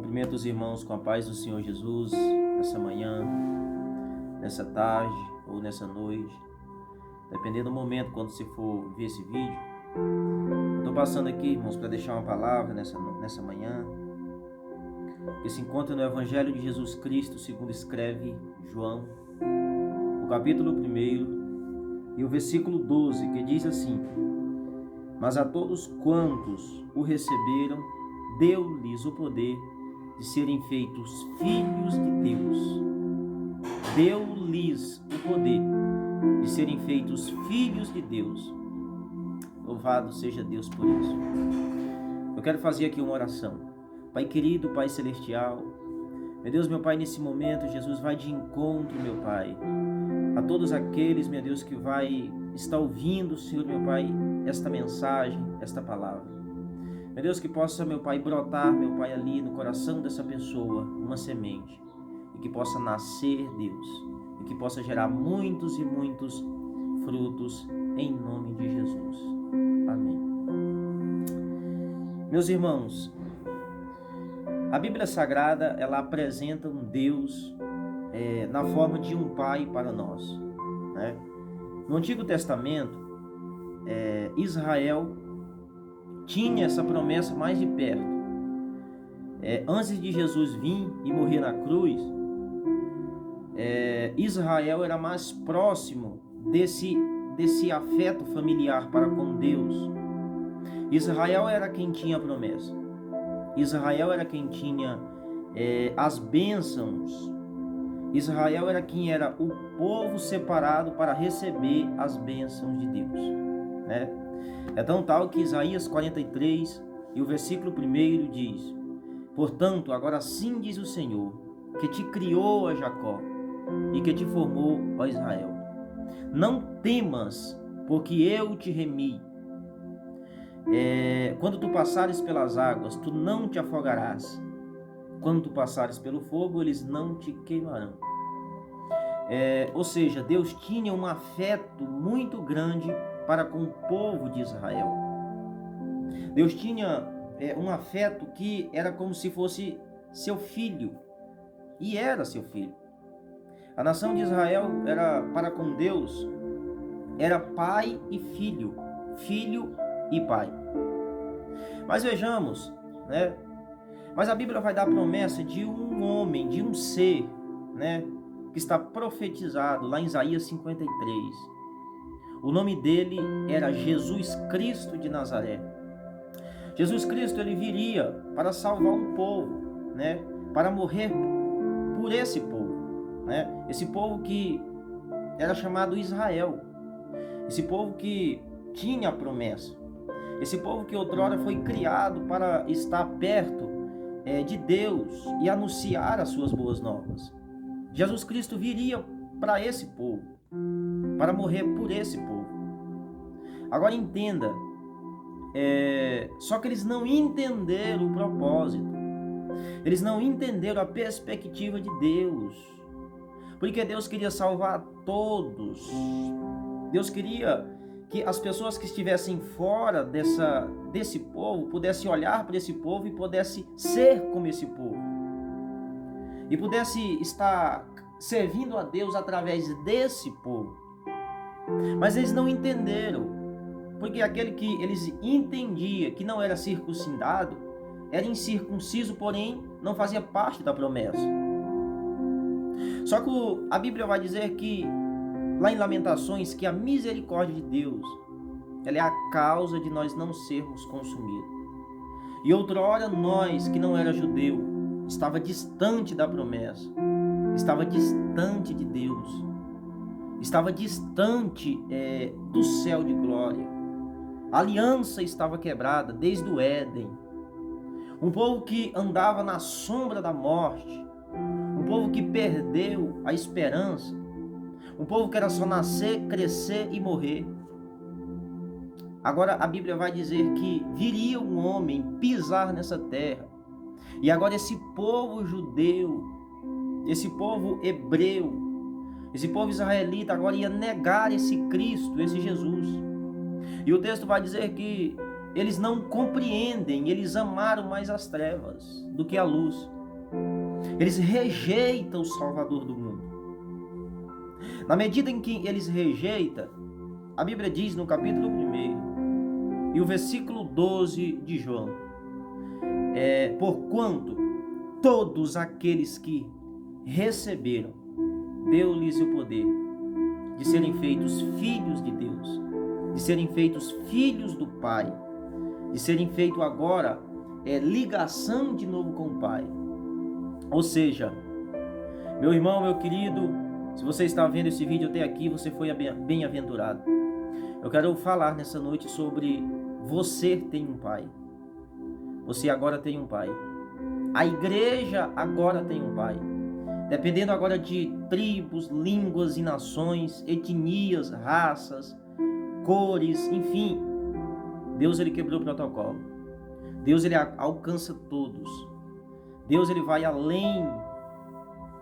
Cumprimento os irmãos com a paz do Senhor Jesus, nessa manhã, nessa tarde ou nessa noite, dependendo do momento quando você for ver esse vídeo. Eu estou passando aqui, irmãos, para deixar uma palavra nessa manhã, que se encontra no Evangelho de Jesus Cristo, segundo escreve João, no capítulo 1 e o versículo 12, que diz assim: Mas a todos quantos o receberam, deu-lhes o poder de serem feitos filhos de Deus. Deu-lhes o poder de serem feitos filhos de Deus. Louvado seja Deus por isso. Eu quero fazer aqui uma oração. Pai querido, Pai celestial, meu Deus, meu Pai, nesse momento, Jesus vai de encontro, meu Pai, a todos aqueles, meu Deus, que vai estar ouvindo, Senhor, meu Pai, esta mensagem, esta palavra. Meu Deus, que possa, meu Pai, brotar, meu Pai, ali no coração dessa pessoa, uma semente, e que possa nascer, Deus, e que possa gerar muitos e muitos frutos, em nome de Jesus. Amém. Meus irmãos, a Bíblia Sagrada, ela apresenta um Deus na forma de um Pai para nós, né? No Antigo Testamento, Israel tinha essa promessa mais de perto. Antes de Jesus vir e morrer na cruz, Israel era mais próximo desse afeto familiar para com Deus. Israel era quem tinha a promessa. Israel era quem tinha as bênçãos. Israel era quem era o povo separado para receber as bênçãos de Deus, né? É tão tal que Isaías 43 e o versículo 1 diz: Portanto, agora sim diz o Senhor, que te criou, a Jacó, e que te formou, ó Israel. Não temas, porque eu te remi. Quando tu passares pelas águas, tu não te afogarás. Quando tu passares pelo fogo, eles não te queimarão. Ou seja, Deus tinha um afeto muito grande para com o povo de Israel. Deus tinha um afeto que era como se fosse seu filho, e era seu filho. A nação de Israel era para com Deus, era pai e filho, filho e pai. Mas vejamos, né? Mas a Bíblia vai dar a promessa de um homem, de um ser, né? Que está profetizado lá em Isaías 53. O nome dele era Jesus Cristo de Nazaré. Jesus Cristo, ele viria para salvar um povo, né? Para morrer por esse povo, né? Esse povo que era chamado Israel. Esse povo que tinha a promessa. Esse povo que outrora foi criado para estar perto de Deus e anunciar as suas boas novas. Jesus Cristo viria para esse povo, para morrer por esse povo. Agora entenda, só que eles não entenderam o propósito, eles não entenderam a perspectiva de Deus, porque Deus queria salvar todos. Deus queria que as pessoas que estivessem fora desse povo pudessem olhar para esse povo e pudessem ser como esse povo, e pudesse estar servindo a Deus através desse povo. Mas eles não entenderam, porque aquele que eles entendiam que não era circuncidado, era incircunciso, porém não fazia parte da promessa. Só que a Bíblia vai dizer que, lá em Lamentações, que a misericórdia de Deus, ela é a causa de nós não sermos consumidos. E outrora nós, que não era judeu, estava distante da promessa, estava distante de Deus, estava distante do céu de glória. A aliança estava quebrada desde o Éden. Um povo que andava na sombra da morte, um povo que perdeu a esperança, um povo que era só nascer, crescer e morrer. Agora a Bíblia vai dizer que viria um homem pisar nessa terra. E agora esse povo judeu, esse povo hebreu, esse povo israelita agora ia negar esse Cristo, esse Jesus. E o texto vai dizer que eles não compreendem, eles amaram mais as trevas do que a luz. Eles rejeitam o Salvador do mundo. Na medida em que eles rejeitam, a Bíblia diz no capítulo 1 e o versículo 12 de João, porquanto todos aqueles que receberam, deu-lhes o poder de serem feitos filhos de Deus, de serem feitos filhos do Pai, de serem feitos agora ligação de novo com o Pai. Ou seja, meu irmão, meu querido, se você está vendo esse vídeo até aqui, você foi bem-aventurado. Eu quero falar nessa noite sobre você tem um Pai. Você agora tem um Pai. A igreja agora tem um Pai. Dependendo agora de tribos, línguas e nações, etnias, raças, cores, enfim, Deus ele quebrou o protocolo. Deus ele alcança todos. Deus ele vai além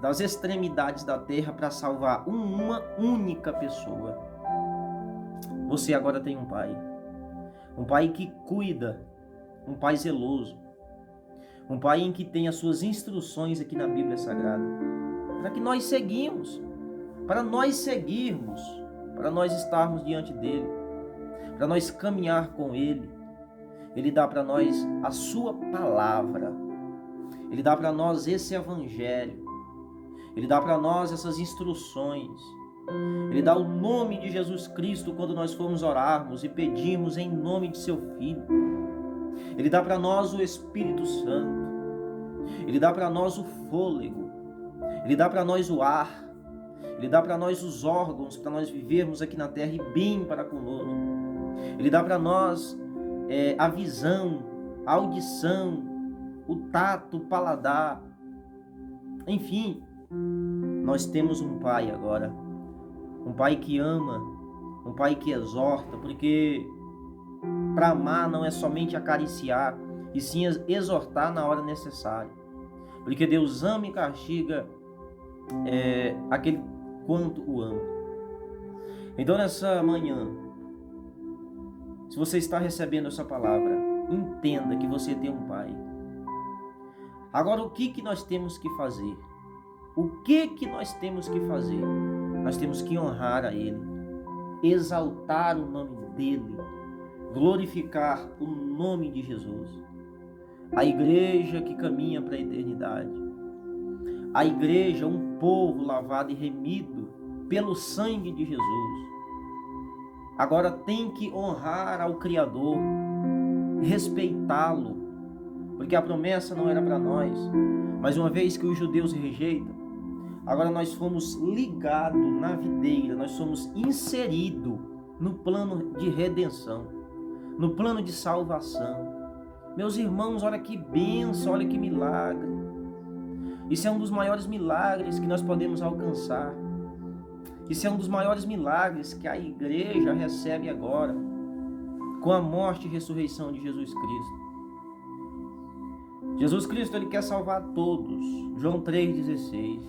das extremidades da terra para salvar uma única pessoa. Você agora tem um Pai. Um Pai que cuida, um Pai zeloso. Um Pai em que tem as suas instruções aqui na Bíblia Sagrada. Para que nós seguimos, para nós estarmos diante dele, para nós caminhar com ele. Ele dá para nós a sua palavra, ele dá para nós esse evangelho, ele dá para nós essas instruções, ele dá o nome de Jesus Cristo quando nós formos orarmos e pedirmos em nome de seu Filho. Ele dá para nós o Espírito Santo, ele dá para nós o fôlego, ele dá para nós o ar, ele dá para nós os órgãos para nós vivermos aqui na terra e bem para conosco. Ele dá para nós a visão, a audição, o tato, o paladar. Enfim, nós temos um Pai agora, um Pai que ama, um Pai que exorta, porque para amar não é somente acariciar, e sim exortar na hora necessária, porque Deus ama e castiga aquele quanto o ama. Então nessa manhã, se você está recebendo essa palavra, entenda que você tem um Pai. Agora, o que nós temos que fazer? O que nós temos que fazer? Nós temos que honrar a Ele, exaltar o nome dEle, glorificar o nome de Jesus. A igreja que caminha para a eternidade. A igreja, um povo lavado e remido pelo sangue de Jesus. Agora tem que honrar ao Criador, respeitá-lo, porque a promessa não era para nós, mas uma vez que os judeus rejeitam, agora nós fomos ligados na videira, nós somos inseridos no plano de redenção, no plano de salvação. Meus irmãos, olha que bênção, olha que milagre. Isso é um dos maiores milagres que nós podemos alcançar. Isso é um dos maiores milagres que a igreja recebe agora, com a morte e ressurreição de Jesus Cristo. Jesus Cristo, ele quer salvar todos. João 3,16.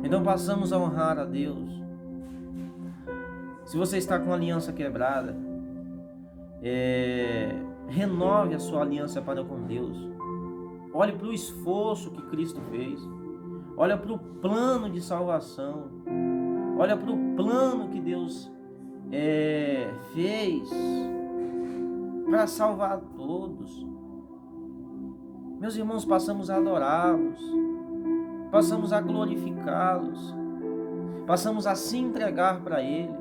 Então passamos a honrar a Deus. Se você está com a aliança quebrada, renove a sua aliança para com Deus. Olhe para o esforço que Cristo fez. Olha para o plano de salvação. Olha para o plano que Deus fez para salvar todos. Meus irmãos, passamos a adorá-los, passamos a glorificá-los, passamos a se entregar para Ele.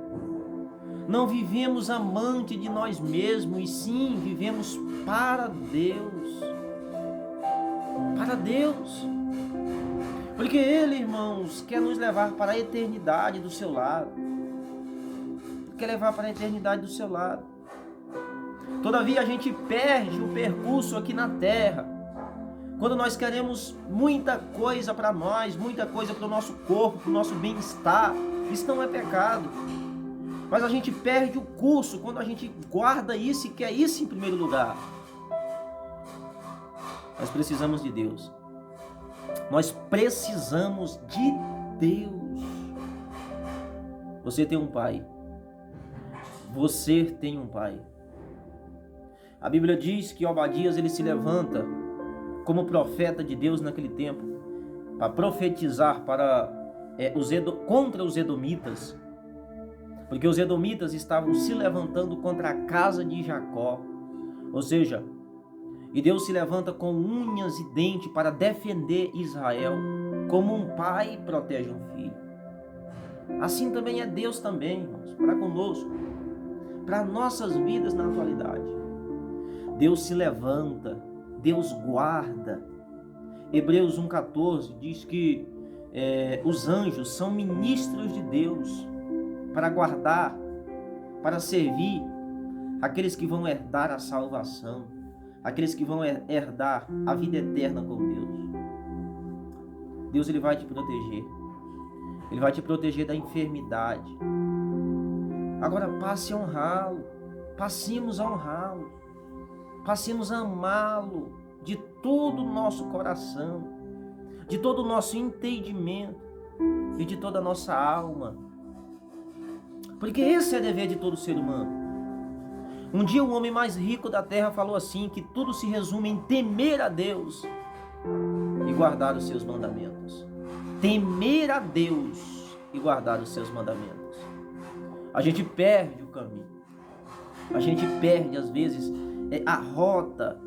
Não vivemos amante de nós mesmos, e sim vivemos para Deus. Para Deus. Porque Ele, irmãos, quer nos levar para a eternidade do seu lado. Quer levar para a eternidade do seu lado. Todavia a gente perde o percurso aqui na terra. Quando nós queremos muita coisa para nós, muita coisa para o nosso corpo, para o nosso bem-estar, isso não é pecado. Mas a gente perde o curso quando a gente guarda isso e quer isso em primeiro lugar. Nós precisamos de Deus. Nós precisamos de Deus. Você tem um Pai. Você tem um Pai. A Bíblia diz que Obadias ele se levanta como profeta de Deus naquele tempo, para profetizar contra os edomitas, porque os edomitas estavam se levantando contra a casa de Jacó, ou seja, e Deus se levanta com unhas e dentes para defender Israel, como um pai protege um filho. Assim também é Deus também, irmãos, para conosco, para nossas vidas na atualidade. Deus se levanta, Deus guarda. Hebreus 1,14 diz que os anjos são ministros de Deus para guardar, para servir aqueles que vão herdar a salvação, aqueles que vão herdar a vida eterna com Deus. Deus, ele vai te proteger. Ele vai te proteger da enfermidade. Agora passe a honrá-lo. Passemos a honrá-lo. Passemos a amá-lo de todo o nosso coração, de todo o nosso entendimento e de toda a nossa alma. Porque esse é o dever de todo ser humano. Um dia o homem mais rico da terra falou assim, que tudo se resume em temer a Deus e guardar os seus mandamentos. Temer a Deus e guardar os seus mandamentos. A gente perde o caminho. A gente perde, às vezes, a rota.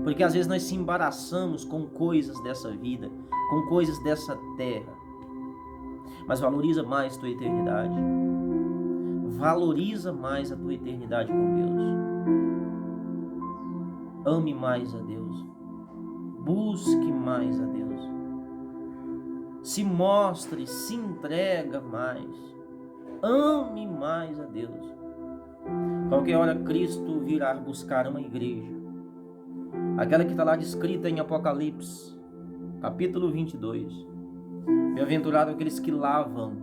Porque às vezes nós se embaraçamos com coisas dessa vida, com coisas dessa terra. Mas valoriza mais a tua eternidade. Valoriza mais a tua eternidade com Deus. Ame mais a Deus. Busque mais a Deus. Se mostre, se entrega mais. Ame mais a Deus. Qualquer hora Cristo virá buscar uma igreja. Aquela que está lá descrita em Apocalipse, capítulo 22. Bem-aventurado aqueles que lavam.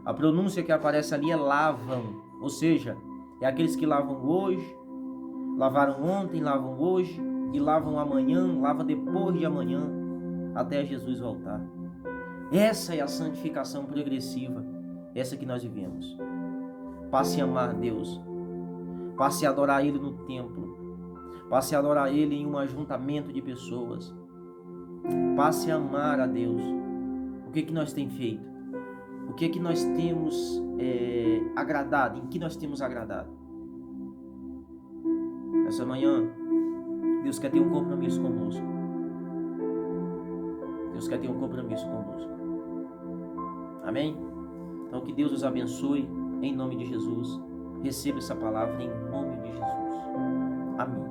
A pronúncia que aparece ali é lavam. Ou seja, é aqueles que lavam hoje, lavaram ontem, lavam hoje e lavam amanhã, lavam depois de amanhã, até Jesus voltar. Essa é a santificação progressiva, essa que nós vivemos. Passe a amar Deus, passe a adorar Ele no templo, passe a adorar Ele em um ajuntamento de pessoas, passe a amar a Deus. O que nós temos feito? O que nós temos agradado? Em que nós temos agradado? Essa manhã, Deus quer ter um compromisso conosco. Deus quer ter um compromisso conosco. Amém? Então que Deus os abençoe em nome de Jesus. Receba essa palavra em nome de Jesus. Amém.